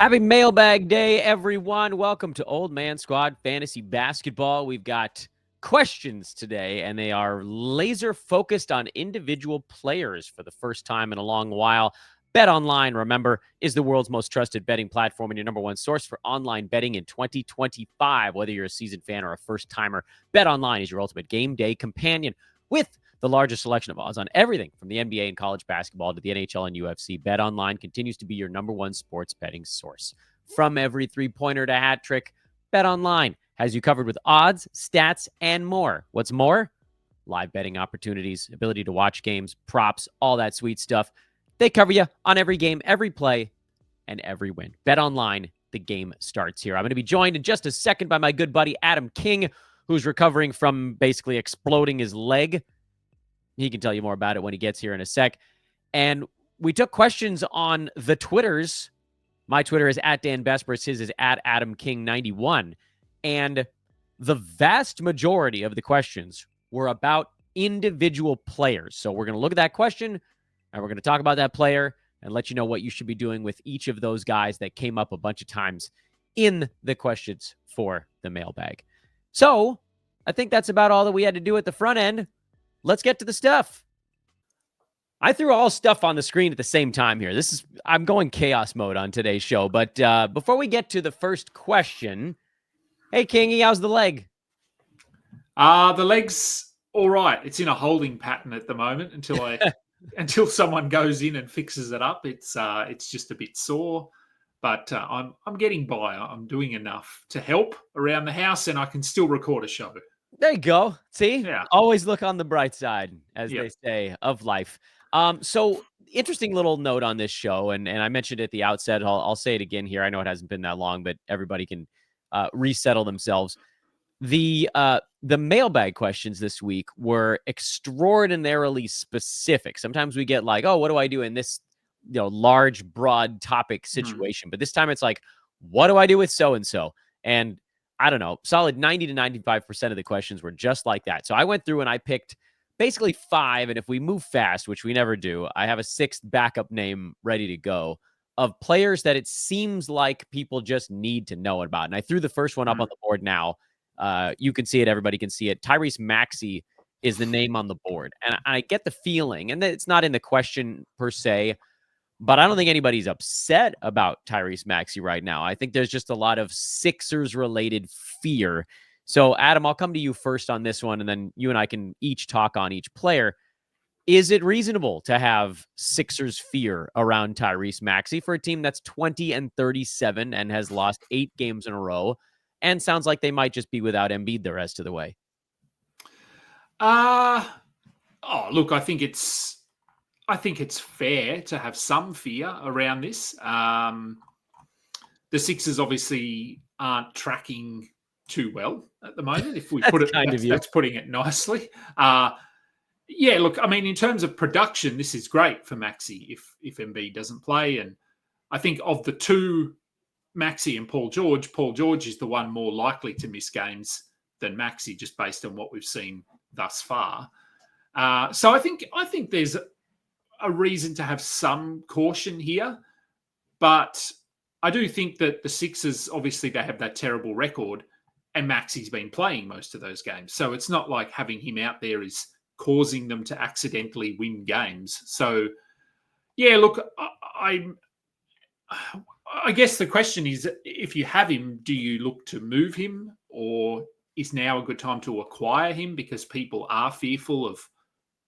Happy Mailbag Day, everyone. Welcome to Old Man Squad Fantasy Basketball. We've got questions today, and they are laser focused on individual players for the first time in a long while. Bet Online, remember, is the world's most trusted betting platform and your number one source for online betting in 2025. Whether you're a seasoned fan or a first-timer, Bet Online is your ultimate game day companion with the largest selection of odds on everything from the NBA and college basketball to the NHL and UFC. Bet Online continues to be your number one sports betting source. From every three-pointer to hat trick, Bet Online has you covered with odds, stats, and more. What's more? Live betting opportunities, ability to watch games, props, all that sweet stuff. They cover you on every game, every play, and every win. Bet Online, the game starts here. I'm going to be joined in just a second by my good buddy Adam King, who's recovering from basically exploding his leg. He can tell you more about it when he gets here in a sec. And we took questions on the Twitters. My Twitter is at Dan Besbris. His is at AdamKing91. And the vast majority of the questions were about individual players. So we're going to look at that question, and we're going to talk about that player and let you know what you should be doing with each of those guys that came up a bunch of times in the questions for the mailbag. So I think that's about all that we had to do at the front end. Let's get to the stuff. I threw all stuff on the screen at the same time here. I'm going chaos mode on today's show. But before we get to the first question, hey, Kingy, how's the leg? The leg's all right. It's in a holding pattern at the moment until someone goes in and fixes it up. It's just a bit sore, but I'm getting by. I'm doing enough to help around the house, and I can still record a show. There you go. See? Yeah. Always look on the bright side, as they say, of life. So interesting little note on this show, and I mentioned it at the outset. I'll say it again here. I know it hasn't been that long, but everybody can resettle themselves. The mailbag questions this week were extraordinarily specific. Sometimes we get like, oh, what do I do in this large, broad topic situation? But this time it's like, what do I do with so-and-so? And I don't know, solid 90 to 95% of the questions were just like that. So I went through and I picked basically 5. And if we move fast, which we never do, I have a 6th backup name ready to go of players that it seems like people just need to know about. And I threw the first one up on the board now. You can see it. Everybody can see it. Tyrese Maxey is the name on the board. And I get the feeling, and it's not in the question per se, but I don't think anybody's upset about Tyrese Maxey right now. I think there's just a lot of Sixers-related fear. So, Adam, I'll come to you first on this one, and then you and I can each talk on each player. Is it reasonable to have Sixers fear around Tyrese Maxey for a team that's 20-37 and has lost 8 games in a row, and sounds like they might just be without Embiid the rest of the way? Look, I think it's fair to have some fear around this. The Sixers obviously aren't tracking too well at the moment. If we put it, that's putting it nicely. Look, I mean, in terms of production, this is great for Maxey if Embiid doesn't play. And I think of the two, Maxey and Paul George is the one more likely to miss games than Maxey, just based on what we've seen thus far. So I think there's a reason to have some caution here, but I do think that the Sixers, obviously they have that terrible record and Maxey's been playing most of those games. So it's not like having him out there is causing them to accidentally win games. So yeah, look, I guess the question is, if you have him, do you look to move him, or is now a good time to acquire him because people are fearful of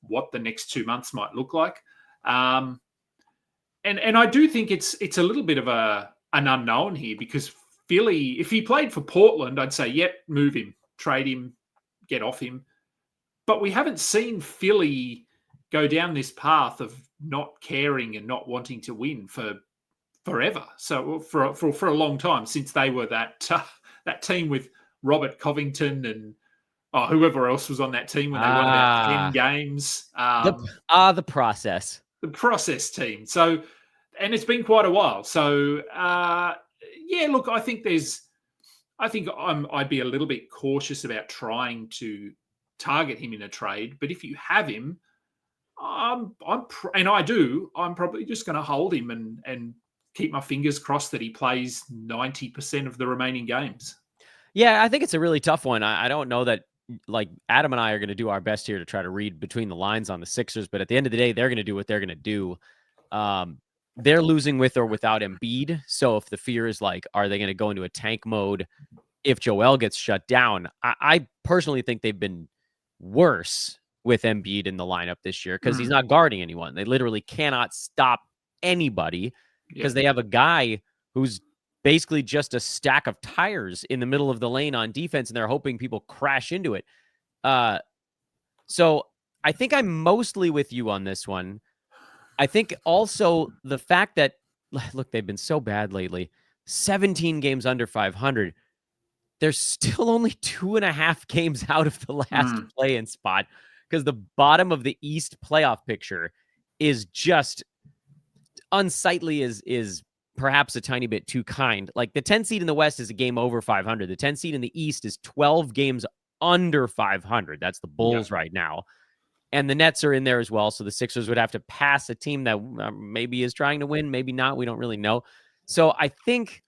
what the next 2 months might look like? And I do think it's a little bit of an unknown here, because Philly, if he played for Portland, I'd say, yep, move him, trade him, get off him. But we haven't seen Philly go down this path of not caring and not wanting to win for forever. So for a long time, since they were that team with Robert Covington and whoever else was on that team when they won about 10 games. The process. The process team. So, and it's been quite a while. So, look, I think I'd be a little bit cautious about trying to target him in a trade. But if you have him, I'm probably just going to hold him and keep my fingers crossed that he plays 90% of the remaining games. Yeah, I think it's a really tough one. I don't know that, like, Adam and I are going to do our best here to try to read between the lines on the Sixers, but at the end of the day, they're going to do what they're going to do. They're losing with or without Embiid. So if the fear is like, are they going to go into a tank mode if Joel gets shut down? I personally think they've been worse with Embiid in the lineup this year because he's not guarding anyone. They literally cannot stop anybody because they have a guy who's basically just a stack of tires in the middle of the lane on defense, and they're hoping people crash into it. So I think I'm mostly with you on this one. I think also the fact that, look, they've been so bad lately. 17 games under 500. They're still only 2.5 games out of the last play-in spot because the bottom of the East playoff picture is just unsightly, is perhaps a tiny bit too kind. Like the 10 seed in the West is a game over 500. The 10 seed in the East is 12 games under 500. That's the Bulls right now. And the Nets are in there as well. So the Sixers would have to pass a team that maybe is trying to win, maybe not. We don't really know. So I think,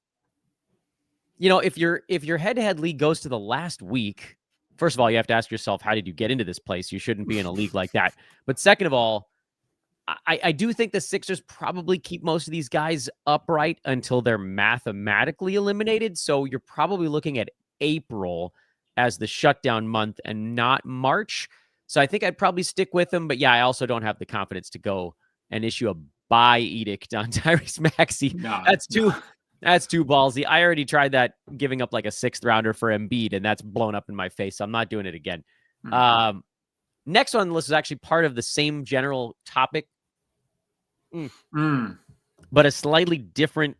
if your head-to-head league goes to the last week, first of all, you have to ask yourself, how did you get into this place? You shouldn't be in a league like that. But second of all, I do think the Sixers probably keep most of these guys upright until they're mathematically eliminated. So you're probably looking at April as the shutdown month and not March. So I think I'd probably stick with them. But yeah, I also don't have the confidence to go and issue a buy edict on Tyrese Maxey. That's too ballsy. I already tried that, giving up like a 6th rounder for Embiid, and that's blown up in my face. So I'm not doing it again. Next one on the list is actually part of the same general topic. But a slightly different,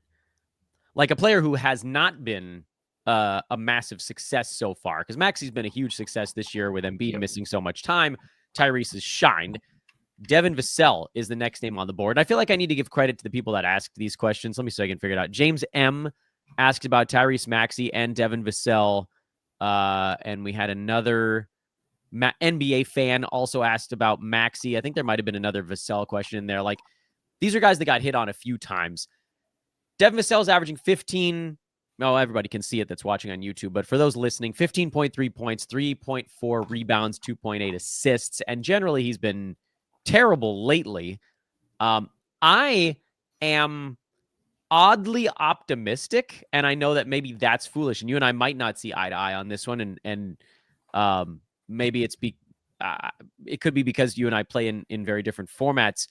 like a player who has not been a massive success so far, because Maxey's been a huge success this year with Embiid missing so much time. Tyrese has shined. Devin Vassell is the next name on the board. I feel like I need to give credit to the people that asked these questions. Let me see if I can figure it out. James M. asked about Tyrese Maxey and Devin Vassell. And we had another NBA fan also asked about Maxey. I think there might have been another Vassell question in there. Like, these are guys that got hit on a few times. Devin Vassell is averaging 15. No, everybody can see it that's watching on YouTube. But for those listening, 15.3 points, 3.4 rebounds, 2.8 assists. And generally, he's been terrible lately. I am oddly optimistic, and I know that maybe that's foolish, and you and I might not see eye to eye on this one, and maybe it could be because you and I play in very different formats.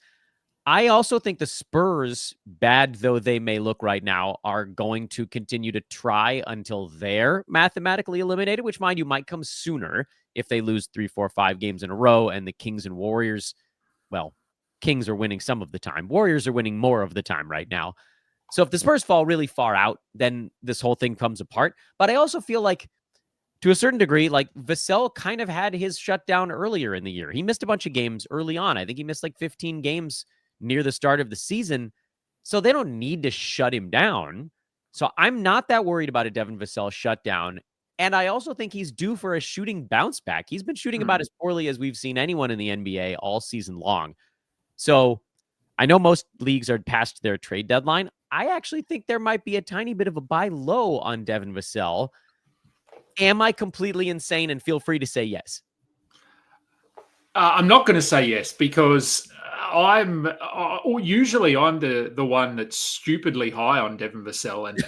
I also think the Spurs, bad though they may look right now, are going to continue to try until they're mathematically eliminated, which, mind you, might come sooner if they lose 3, 4, 5 games in a row, and the Kings and Warriors, well, Kings are winning some of the time. Warriors are winning more of the time right now. So if the Spurs fall really far out, then this whole thing comes apart. But I also feel like, to a certain degree, like Vassell kind of had his shutdown earlier in the year. He missed a bunch of games early on. I think he missed like 15 games near the start of the season. So they don't need to shut him down. So I'm not that worried about a Devin Vassell shutdown. And I also think he's due for a shooting bounce back. He's been shooting about as poorly as we've seen anyone in the NBA all season long. So I know most leagues are past their trade deadline. I actually think there might be a tiny bit of a buy low on Devin Vassell. Am I completely insane? And feel free to say yes. I'm not going to say yes, because I'm usually the one that's stupidly high on Devin Vassell, and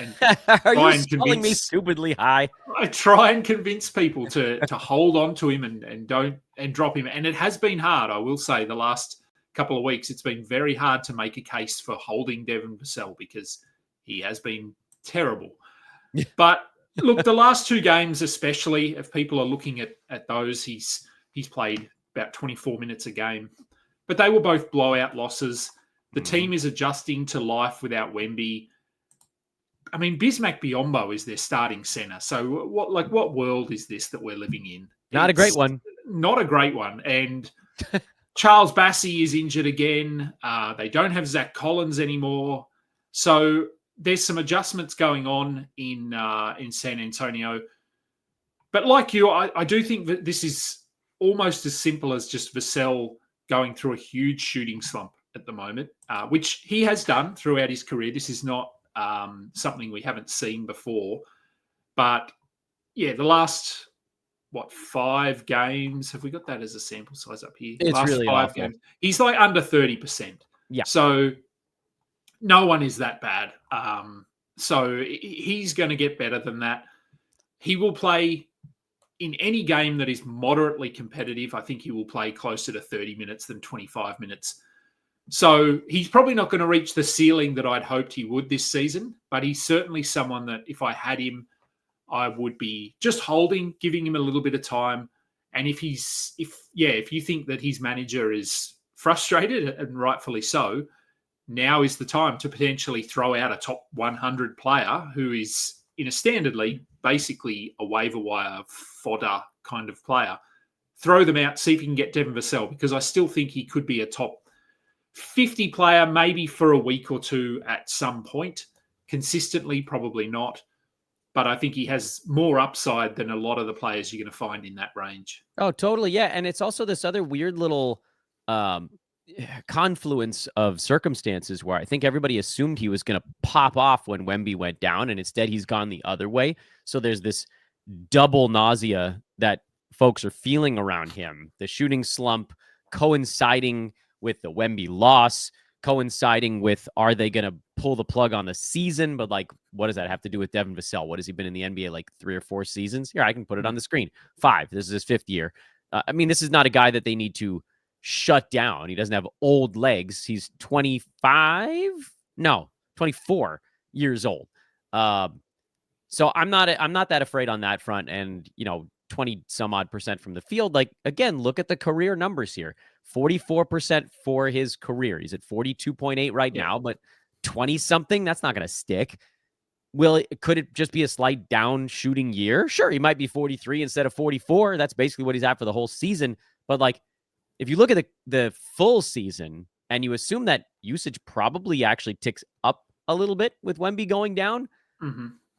are you calling me stupidly high? I try and convince people to hold on to him and drop him. And it has been hard, I will say, the last couple of weeks. It's been very hard to make a case for holding Devin Vassell because he has been terrible. But look, the last 2 games, especially, if people are looking at those, he's played about 24 minutes a game. But they were both blowout losses. The team is adjusting to life without Wemby. I mean, Bismack Biyombo is their starting center. So what world is this that we're living in? Not a great one. Not a great one. And Charles Bassey is injured again. They don't have Zach Collins anymore. So there's some adjustments going on in San Antonio. But like you, I do think that this is almost as simple as just Vassell going through a huge shooting slump at the moment, which he has done throughout his career. This is not something we haven't seen before. But, yeah, the last, 5 games? Have we got that as a sample size up here? It's Last really 5 awful. games. He's like under 30%. Yeah. So no one is that bad. So he's going to get better than that. He will play in any game that is moderately competitive. I think he will play closer to 30 minutes than 25 minutes. So he's probably not going to reach the ceiling that I'd hoped he would this season, but he's certainly someone that if I had him, I would be just holding, giving him a little bit of time. And if you think that his manager is frustrated, and rightfully so, now is the time to potentially throw out a top 100 player who is in a standard league, basically a waiver wire fodder kind of player. Throw them out, see if you can get Devin Vassell, because I still think he could be a top 50 player, maybe for a week or two at some point. Consistently, probably not. But I think he has more upside than a lot of the players you're going to find in that range. Oh, totally. Yeah. And it's also this other weird little confluence of circumstances where I think everybody assumed he was going to pop off when Wemby went down, and instead he's gone the other way. So there's this double nausea that folks are feeling around him. The shooting slump coinciding with the Wemby loss, coinciding with, are they going to pull the plug on the season? But like, what does that have to do with Devin Vassell? What has he been in the NBA, like 3 or 4 seasons? Here, I can put it on the screen. 5. This is his 5th year. I mean, this is not a guy that they need to shut down. He doesn't have old legs. He's 24 years old. So I'm not that afraid on that front. And, 20 some odd percent from the field. Like, again, look at the career numbers here. 44% for his career. He's at 42.8 right now, but 20 something, that's not going to stick. Could it just be a slight down shooting year? Sure. He might be 43 instead of 44. That's basically what he's at for the whole season. But like, if you look at the full season and you assume that usage probably actually ticks up a little bit with Wemby going down,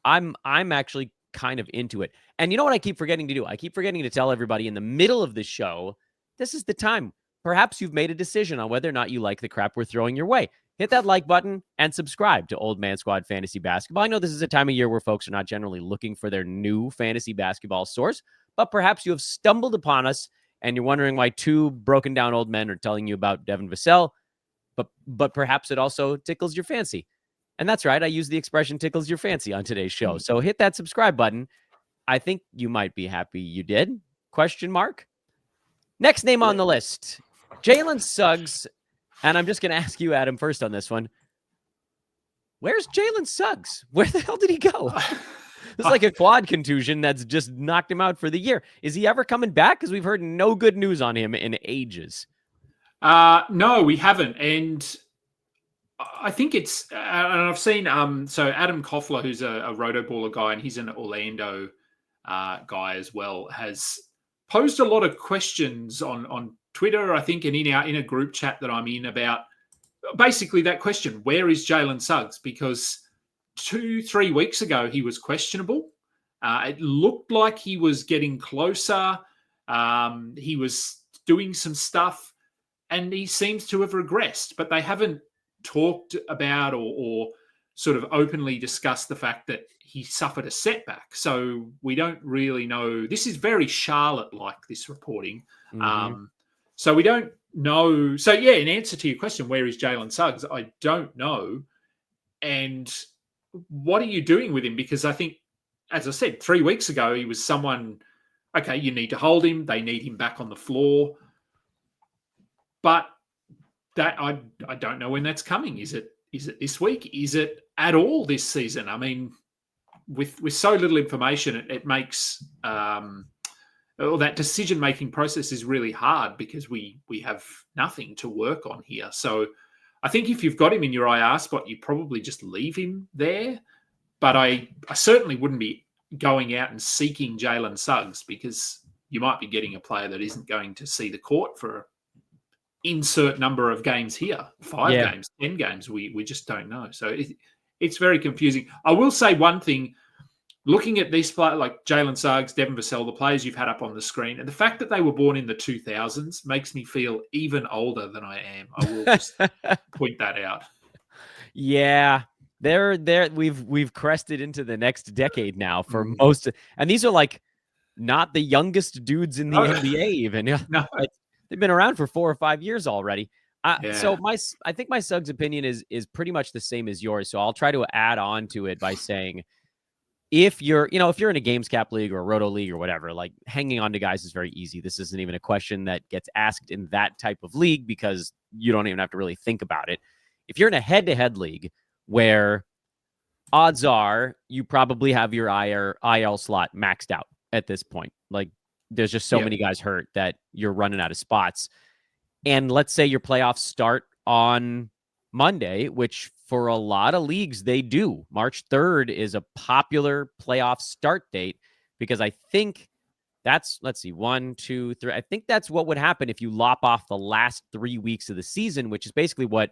I'm actually kind of into it. And you know what I keep forgetting to do? I keep forgetting to tell everybody in the middle of the show, this is the time. Perhaps you've made a decision on whether or not you like the crap we're throwing your way. Hit that like button and subscribe to Old Man Squad Fantasy Basketball. I know this is a time of year where folks are not generally looking for their new fantasy basketball source, but perhaps you have stumbled upon us and you're wondering why 2 broken down old men are telling you about Devin Vassell, but perhaps it also tickles your fancy. And that's right. I use the expression tickles your fancy on today's show. So hit that subscribe button. I think you might be happy you did. ? Next name on the list, Jaylen Suggs. And I'm just going to ask you, Adam, first on this one. Where's Jaylen Suggs? Where the hell did he go? This is like a quad contusion that's just knocked him out for the year. Is he ever coming back? Because we've heard no good news on him in ages. No, we haven't. And I think it's, and I've seen, so Adam Koffler, who's a rotoballer guy, and he's an Orlando guy as well, has posed a lot of questions on Twitter, I think, and in a group chat that I'm in about basically that question: where is Jaylen Suggs? Because 2-3 weeks ago he was questionable. It looked like he was getting closer. He was doing some stuff, and he seems to have regressed. But they haven't talked about or sort of openly discussed the fact that he suffered a setback. So we don't really know. This is very Charlotte-like, this reporting. So we don't know. So, yeah, in answer to your question, where is Jaylen Suggs? I don't know. And what are you doing with him? Because I think, as I said, 3 weeks ago, he was someone, okay, you need to hold him. They need him back on the floor. But that I don't know when that's coming. Is it this week? Is it at all this season? I mean, with so little information, it makes that decision-making process is really hard because we have nothing to work on here. So I think if you've got him in your IR spot, you probably just leave him there. But I certainly wouldn't be going out and seeking Jaylen Suggs, because you might be getting a player that isn't going to see the court for insert number of games here, 5 games, 10 games. We just don't know. So it's very confusing. I will say one thing. looking at these players like Jaylen Suggs, Devin Vassell, the players you've had up on the screen, and the fact that they were born in the 2000s makes me feel even older than I am. I will just point that out. Yeah. We've crested into the next decade now for most, and these are like not the youngest dudes in the NBA even. No. Like, they've been around for 4 or 5 years already. Yeah. So I think my Suggs opinion is pretty much the same as yours. So I'll try to add on to it by saying, if you're in a games cap league or a roto league or whatever, like, hanging on to guys is very easy. This isn't even a question that gets asked in that type of league because you don't even have to really think about it. If you're in a head-to-head league where odds are you probably have your IL slot maxed out at this point, like, there's just so many guys hurt that you're running out of spots. And let's say your playoffs start on Monday, which for a lot of leagues they do. March 3rd is a popular playoff start date because I think that's, let's see, 1, 2, 3. I think that's what would happen if you lop off the last 3 weeks of the season, which is basically what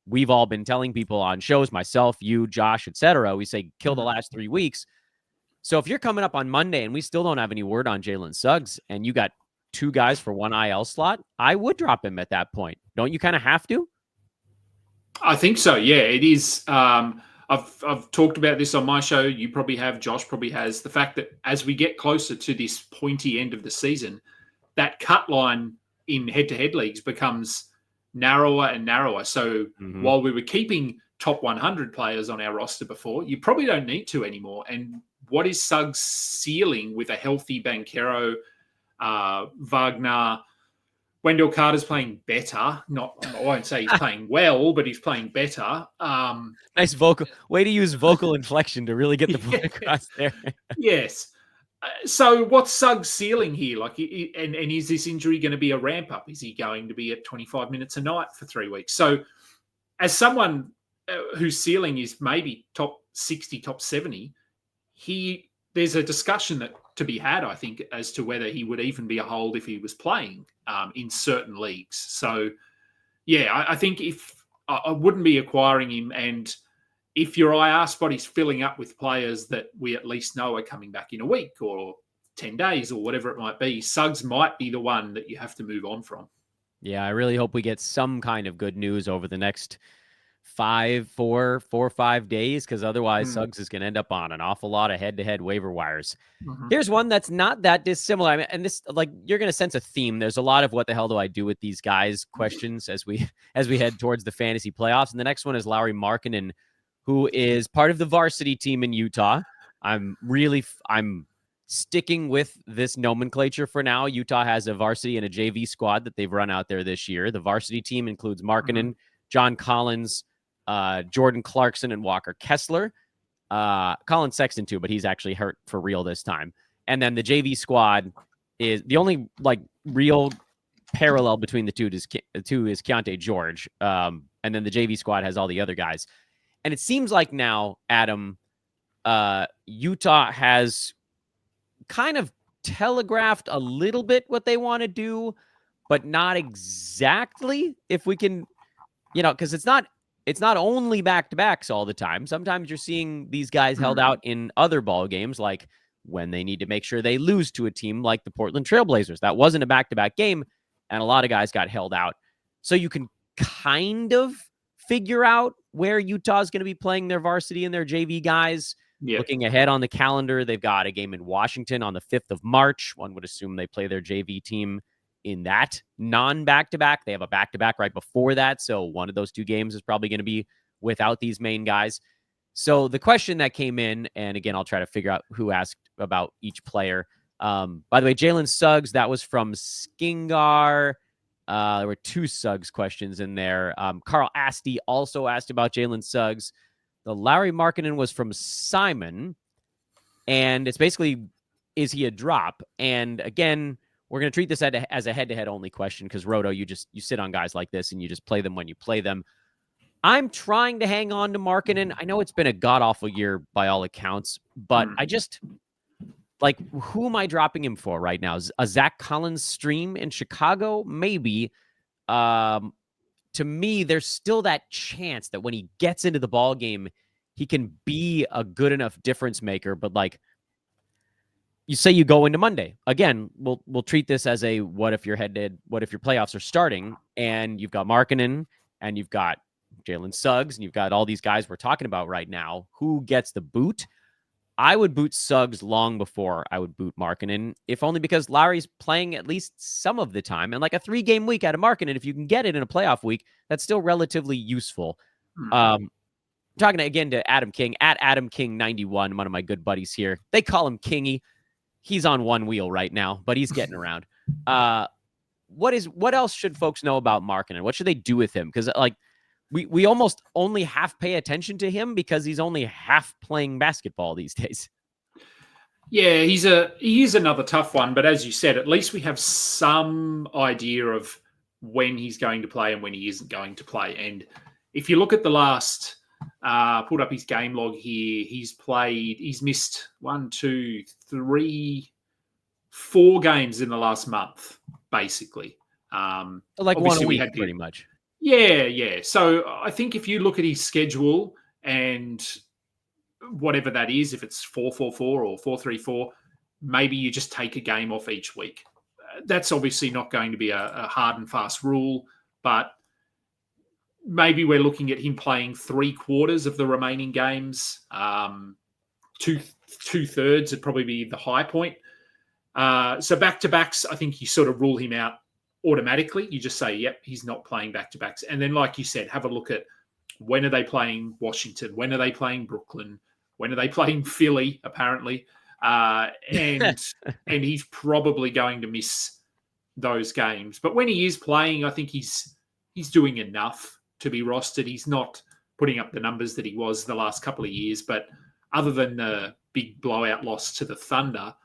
we've all been telling people on shows, myself, you, Josh, etc. We say kill the last 3 weeks. So if you're coming up on Monday and we still don't have any word on Jaylen Suggs and you got 2 guys for 1 IL slot, I would drop him at that point. Don't you kind of have to? I think so. Yeah, it is. I've talked about this on my show. You probably have. Josh probably has. The fact that as we get closer to this pointy end of the season, that cut line in head-to-head leagues becomes narrower and narrower. So while we were keeping top 100 players on our roster before, you probably don't need to anymore. And what is Suggs' ceiling with a healthy Banchero, Wagner? Wendell Carter's playing better. I won't say he's playing well, but he's playing better. Nice vocal way to use vocal inflection to really get the point across there. Yes. So what's Suggs' ceiling here? Like, and is this injury going to be a ramp up? Is he going to be at 25 minutes a night for 3 weeks? So as someone whose ceiling is maybe top 60, top 70, there's a discussion to be had, I think, as to whether he would even be a hold if he was playing in certain leagues. So, yeah, I think if I wouldn't be acquiring him, and if your IR spot is filling up with players that we at least know are coming back in a week or 10 days or whatever it might be, Suggs might be the one that you have to move on from. Yeah, I really hope we get some kind of good news over the next 4 or 5 days, because otherwise Suggs is going to end up on an awful lot of head-to-head waiver wires. Here's one that's not that dissimilar. I mean, and this, like, you're going to sense a theme. There's a lot of what the hell do I do with these guys questions as we head towards the fantasy playoffs. And the next one is Lauri Markkanen, who is part of the varsity team in Utah. I'm sticking with this nomenclature for now. Utah has a varsity and a JV squad that they've run out there this year. The varsity team includes Markkanen, John Collins, Jordan Clarkson, and Walker Kessler. Colin Sexton too, but he's actually hurt for real this time. And then the JV squad is the only real parallel between the two is Keontae George. And then the JV squad has all the other guys. And it seems like now, Adam, Utah has kind of telegraphed a little bit what they want to do, but not exactly. If we can, because it's not only back-to-backs all the time. Sometimes you're seeing these guys held out in other ball games, like when they need to make sure they lose to a team like the Portland Trailblazers. That wasn't a back-to-back game, and a lot of guys got held out. So you can kind of figure out where Utah's going to be playing their varsity and their JV guys. Yep. Looking ahead on the calendar, they've got a game in Washington on the 5th of March. One would assume they play their JV team in that non-back-to-back. They have a back-to-back right before that, so one of those 2 games is probably going to be without these main guys. So the question that came in, and again, I'll try to figure out who asked about each player. By the way, Jaylen Suggs, that was from Skingar. There were 2 Suggs questions in there. Carl Asti also asked about Jaylen Suggs. The Lauri Markkanen was from Simon, and it's basically, is he a drop? And again, we're going to treat this as a head-to-head only question because, Roto, you sit on guys like this and you just play them when you play them. I'm trying to hang on to Markkanen. I know it's been a god-awful year by all accounts, but I just, who am I dropping him for right now? A Zach Collins stream in Chicago? Maybe. To me, there's still that chance that when he gets into the ball game, he can be a good enough difference maker. But you say you go into Monday. Again, we'll treat this as a what if your playoffs are starting and you've got Markkanen and you've got Jaylen Suggs and you've got all these guys we're talking about right now. Who gets the boot? I would boot Suggs long before I would boot Markkanen, if only because Lauri's playing at least some of the time. And like a 3-game week out of Markkanen, if you can get it in a playoff week, that's still relatively useful. Talking again to Adam King, at Adam King 91, one of my good buddies here. They call him Kingy. He's on one wheel right now, but he's getting around. What else should folks know about Markkanen? What should they do with him? Because like we almost only half pay attention to him because he's only half playing basketball these days. Yeah, he is another tough one, but as you said, at least we have some idea of when he's going to play and when he isn't going to play. And if you look at the last, pulled up his game log here, he's missed 1, 2, 3, 4 games in the last month, basically. Like one a week, pretty much. Yeah. So I think if you look at his schedule and whatever that is, if it's 4-4-4 or 4-3-4, maybe you just take a game off each week. That's obviously not going to be a hard and fast rule, but maybe we're looking at him playing 3/4 of the remaining games. 2/3 would probably be the high point. So back-to-backs, I think you sort of rule him out automatically. You just say, yep, he's not playing back-to-backs. And then, like you said, have a look at when are they playing Washington? When are they playing Brooklyn? When are they playing Philly, apparently? And he's probably going to miss those games. But when he is playing, I think he's doing enough to be rostered. He's not putting up the numbers that he was the last couple of years. But other than the big blowout loss to the Thunder,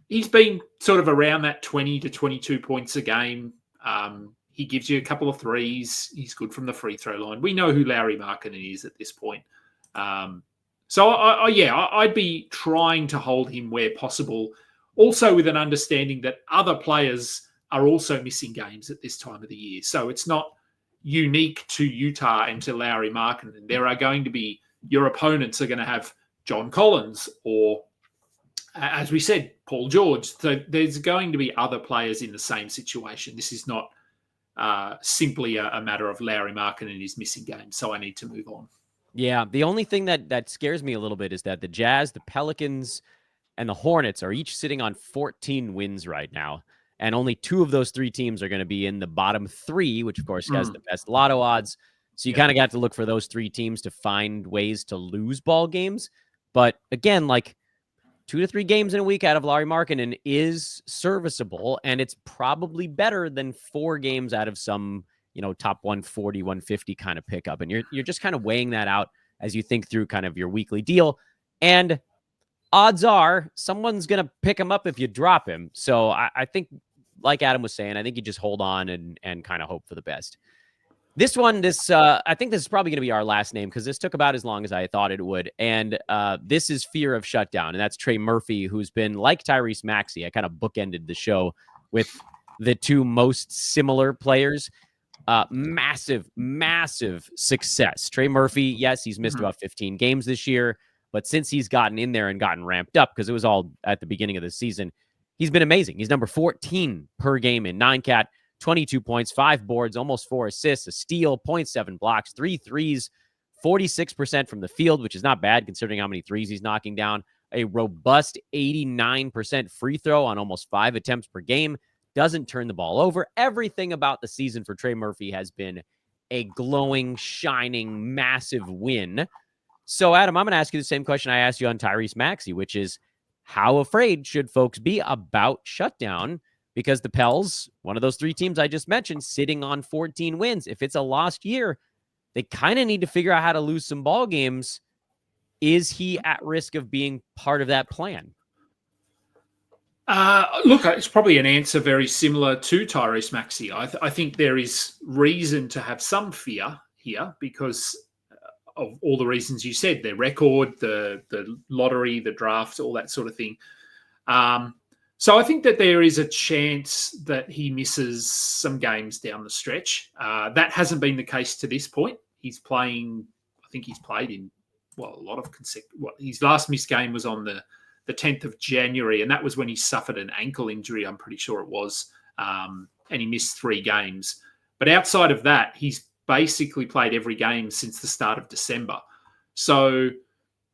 he's been sort of around that 20 to 22 points a game. He gives you a couple of threes. He's good from the free throw line. We know who Lauri Markkanen is at this point. So, I'd be trying to hold him where possible, also with an understanding that other players are also missing games at this time of the year. So it's not unique to Utah and to Lauri Markkanen. There are going to be, your opponents are going to have John Collins or, as we said, Paul George. So there's going to be other players in the same situation. This is not simply a matter of Lauri Markkanen is missing games, so I need to move on. Yeah, the only thing that scares me a little bit is that the Jazz, the Pelicans, and the Hornets are each sitting on 14 wins right now. And only 2 of those 3 teams are going to be in the bottom 3, which, of course, has the best lotto odds. So you kind of got to look for those 3 teams to find ways to lose ball games. But again, like 2 to 3 games in a week out of Lauri Markkanen is serviceable, and it's probably better than 4 games out of some, top 140, 150 kind of pickup. And you're just kind of weighing that out as you think through kind of your weekly deal. And odds are someone's going to pick him up if you drop him. So I think, like Adam was saying, I think you just hold on and kind of hope for the best. This one, I think this is probably going to be our last name because this took about as long as I thought it would. And this is fear of shutdown. And that's Trey Murphy, who's been like Tyrese Maxey. I kind of bookended the show with the 2 most similar players. Massive success. Trey Murphy, yes, he's missed about 15 games this year. But since he's gotten in there and gotten ramped up, because it was all at the beginning of the season, he's been amazing. He's number 14 per game in 9-cat. 22 points, 5 boards, almost 4 assists, a steal, 0.7 blocks, 3 threes, 46% from the field, which is not bad considering how many threes he's knocking down. A robust 89% free throw on almost 5 attempts per game. Doesn't turn the ball over. Everything about the season for Trey Murphy has been a glowing, shining, massive win. So, Adam, I'm going to ask you the same question I asked you on Tyrese Maxey, which is how afraid should folks be about shutdown? Because the Pels, one of those 3 teams I just mentioned, sitting on 14 wins. If it's a lost year, they kind of need to figure out how to lose some ball games. Is he at risk of being part of that plan? Look, it's probably an answer very similar to Tyrese Maxey. I think there is reason to have some fear here because of all the reasons you said, their record, the lottery, the draft, all that sort of thing. So I think that there is a chance that he misses some games down the stretch. That hasn't been the case to this point. He's playing, I think he's played in, a lot of consecutive. His last missed game was on the the 10th of January, and that was when he suffered an ankle injury, I'm pretty sure it was, and he missed 3 games. But outside of that, he's basically played every game since the start of December. So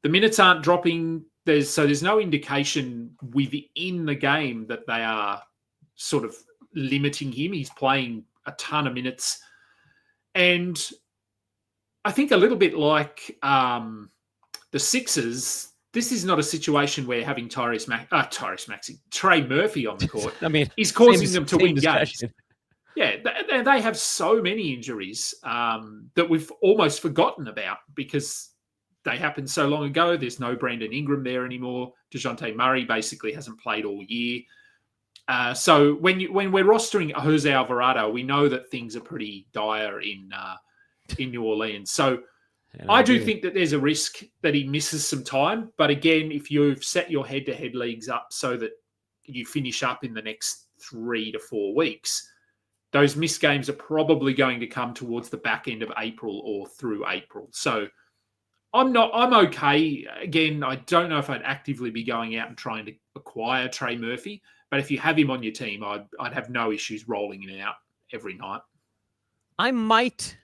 the minutes aren't dropping. There's no indication within the game that they are sort of limiting him. He's playing a ton of minutes. And I think a little bit like the Sixers, this is not a situation where having Tyrese Maxey, Trey Murphy on the court I mean, is causing them to win discussion. games. Yeah, they have so many injuries that we've almost forgotten about because they happened so long ago. There's no Brandon Ingram there anymore. DeJounte Murray basically hasn't played all year. So when we're rostering Jose Alvarado, we know that things are pretty dire in New Orleans. So I do think that there's a risk that he misses some time. But again, if you've set your head-to-head leagues up so that you finish up in the next 3 to 4 weeks, those missed games are probably going to come towards the back end of April or through April. So I'm okay. Again, I don't know if I'd actively be going out and trying to acquire Trey Murphy, but if you have him on your team, I'd have no issues rolling him out every night. I might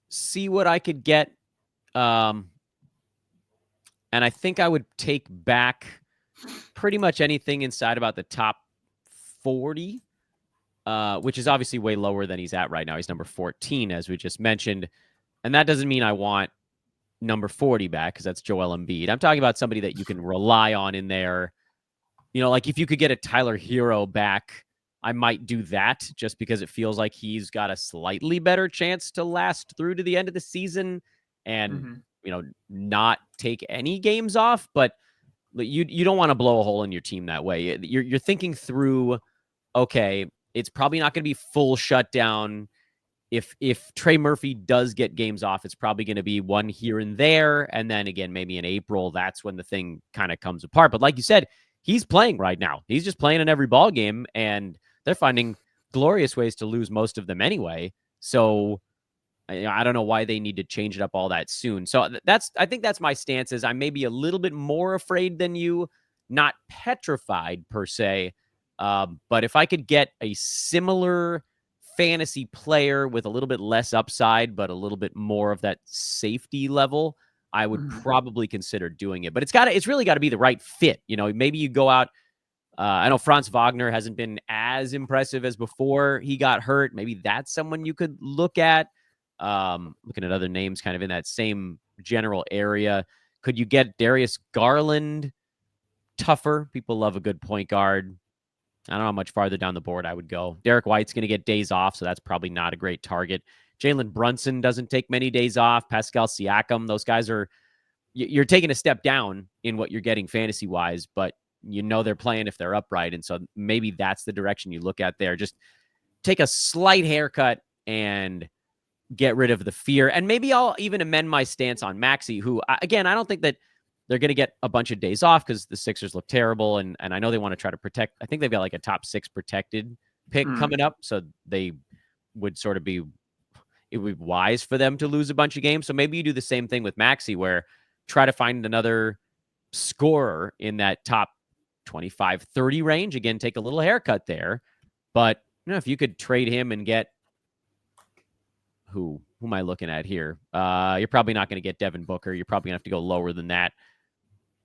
see what I could get. And I think I would take back pretty much anything inside about the top 40, which is obviously way lower than he's at right now. He's number 14, as we just mentioned. And that doesn't mean I want number 40 back because that's Joel Embiid. I'm talking about somebody that you can rely on in there. You know, like if you could get a Tyler Hero back, I might do that just because it feels like he's got a slightly better chance to last through to the end of the season and, you know, not take any games off. But you don't want to blow a hole in your team that way. You're thinking through, okay, it's probably not going to be full shutdown. If Trey Murphy does get games off, it's probably going to be one here and there. And then again, maybe in April, that's when the thing kind of comes apart. But like you said, he's playing right now. He's just playing in every ball game, and they're finding glorious ways to lose most of them anyway. So I don't know why they need to change it up all that soon. So I think that's my stance. Is I may be a little bit more afraid than you, not petrified per se. But if I could get a similar fantasy player with a little bit less upside, but a little bit more of that safety level, I would probably consider doing it. But it's really got to be the right fit. You know, maybe you go out. I know Franz Wagner hasn't been as impressive as before he got hurt. Maybe that's someone you could look at. Looking at other names kind of in that same general area. Could you get Darius Garland tougher? People love a good point guard. I don't know how much farther down the board I would go. Derek White's going to get days off, so that's probably not a great target. Jalen Brunson doesn't take many days off. Pascal Siakam, those guys you're taking a step down in what you're getting fantasy-wise, but you know they're playing if they're upright, and so maybe that's the direction you look at there. Just take a slight haircut and get rid of the fear. And maybe I'll even amend my stance on Maxey, who, again, I don't think that they're going to get a bunch of days off because the Sixers look terrible. And I know they want to try to protect. I think they've got like a top 6 protected pick coming up. So they would sort of it would be wise for them to lose a bunch of games. So maybe you do the same thing with Maxey, where try to find another scorer in that top 25, 30 range. Again, take a little haircut there. But you know, if you could trade him and get who am I looking at here? You're probably not going to get Devin Booker. You're probably going to have to go lower than that.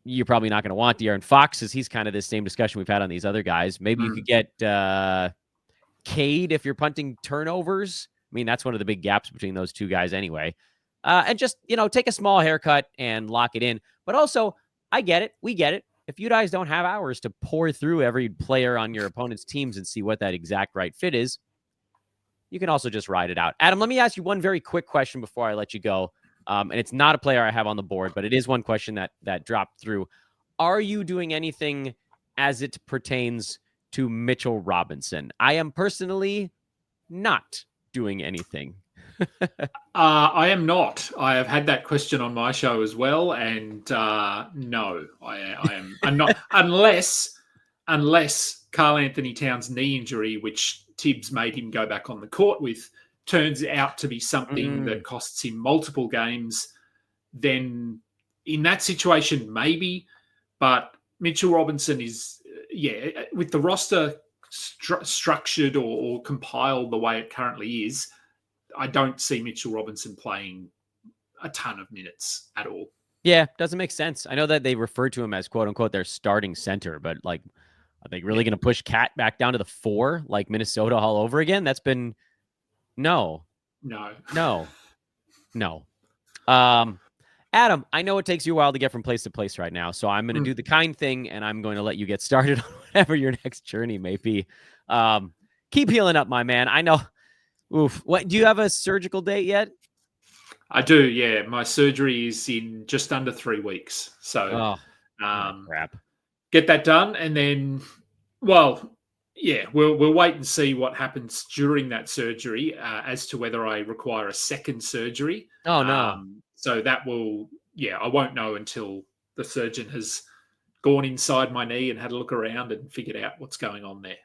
You're probably not going to want De'Aaron Fox, as he's kind of the same discussion we've had on these other guys. Maybe you could get Cade if you're punting turnovers. I mean, that's one of the big gaps between those two guys anyway. And just, you know, take a small haircut and lock it in. But also, I get it. We get it. If you guys don't have hours to pour through every player on your opponent's teams and see what that exact right fit is, you can also just ride it out. Adam, let me ask you one very quick question before I let you go. And it's not a player I have on the board, but it is one question that dropped through. Are you doing anything as it pertains to Mitchell Robinson? I am personally not doing anything. I am not. I have had that question on my show as well, and no, I'm not unless Karl Anthony Towns' knee injury, which Tibbs made him go back on the court with, turns out to be something that costs him multiple games. Then in that situation, maybe, but Mitchell Robinson is, with the roster structured or compiled the way it currently is, I don't see Mitchell Robinson playing a ton of minutes at all. Yeah, doesn't make sense. I know that they refer to him as quote unquote their starting center, but like, are they really going to push Cat back down to the 4 like Minnesota all over again? That's been no. Adam, I know it takes you a while to get from place to place right now, so I'm going to do the kind thing, and I'm going to let you get started on whatever your next journey may be. Keep healing up, my man. I know. Oof. What? Do you have a surgical date yet? I do. Yeah, my surgery is in just under 3 weeks. So, crap. Get that done, and then, well, yeah, we'll wait and see what happens during that surgery as to whether I require a second surgery. Oh no. So that will, I won't know until the surgeon has gone inside my knee and had a look around and figured out what's going on there.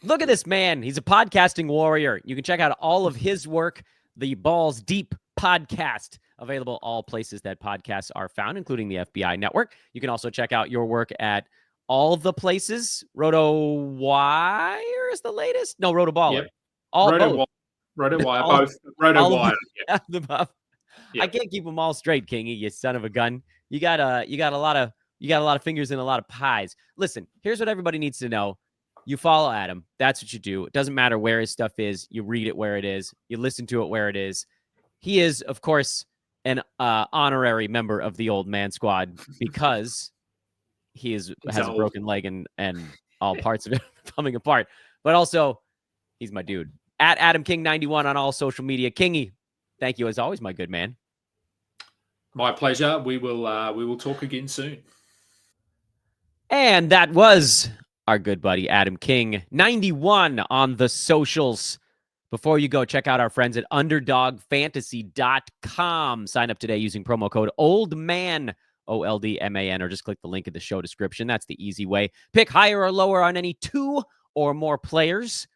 Look at this man. He's a podcasting warrior. You can check out all of his work, the Balls Deep podcast, available all places that podcasts are found, including the FBI network. You can also check out your work at all the places. RotoWire is the latest? No, RotoBaller. Yep. RotoWire, both. RotoWire. Yep. I can't keep them all straight, Kingy, you son of a gun. You got a lot of fingers in a lot of pies. Listen, here's what everybody needs to know. You follow Adam. That's what you do. It doesn't matter where his stuff is. You read it where it is. You listen to it where it is. He is, of course, an honorary member of the Old Man Squad because he has a broken leg and all parts of it coming apart. But also, he's my dude. At Adam King 91 on all social media. Kingy, thank you as always, my good man. My pleasure. We will talk again soon. And that was our good buddy Adam King 91 on the socials. Before you go, check out our friends at underdogfantasy.com. Sign up today using promo code OLDMAN, OLDMAN, or just click the link in the show description. That's the easy way. Pick higher or lower on any 2 or more players,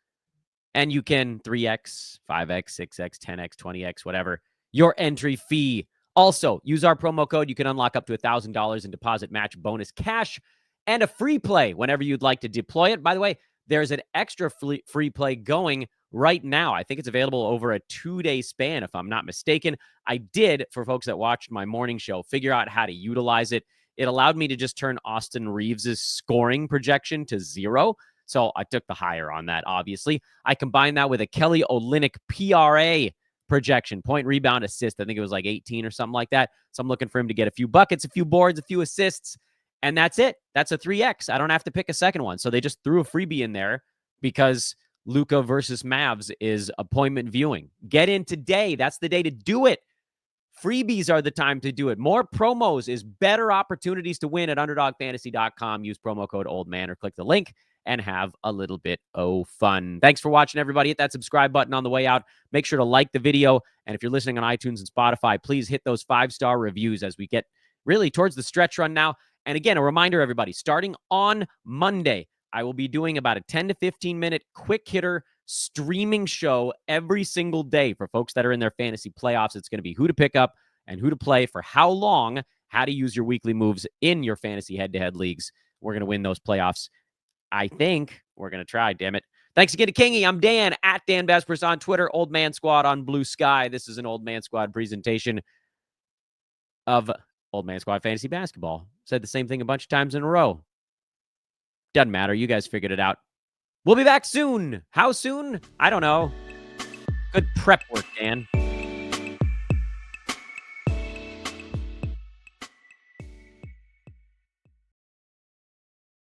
and you can 3x, 5x, 6x, 10x, 20x, whatever, your entry fee. Also, use our promo code. You can unlock up to $1,000 in deposit match bonus cash and a free play whenever you'd like to deploy it. By the way, there's an extra free play going right now. I think it's available over a 2-day span, if I'm not mistaken. I did, for folks that watched my morning show, figure out how to utilize it. It allowed me to just turn Austin Reeves' scoring projection to 0. So I took the higher on that, obviously. I combined that with a Kelly Olynyk PRA projection, point, rebound, assist. I think it was like 18 or something like that. So I'm looking for him to get a few buckets, a few boards, a few assists. And that's it. That's a 3X. I don't have to pick a second one. So they just threw a freebie in there because Luka versus Mavs is appointment viewing. Get in today. That's the day to do it. Freebies are the time to do it. More promos is better opportunities to win at underdogfantasy.com. Use promo code OLDMAN or click the link and have a little bit of fun. Thanks for watching, everybody. Hit that subscribe button on the way out. Make sure to like the video. And if you're listening on iTunes and Spotify, please hit those 5-star reviews as we get really towards the stretch run now. And again, a reminder, everybody, starting on Monday, I will be doing about a 10 to 15-minute quick hitter streaming show every single day for folks that are in their fantasy playoffs. It's going to be who to pick up and who to play for how long, how to use your weekly moves in your fantasy head-to-head leagues. We're going to win those playoffs. I think we're going to try, damn it. Thanks again to Kingy. I'm Dan, at Dan Vespers on Twitter, Old Man Squad on Blue Sky. This is an Old Man Squad presentation of Old Man Squad Fantasy Basketball. Said the same thing a bunch of times in a row. Doesn't matter. You guys figured it out. We'll be back soon. How soon? I don't know. Good prep work, Dan.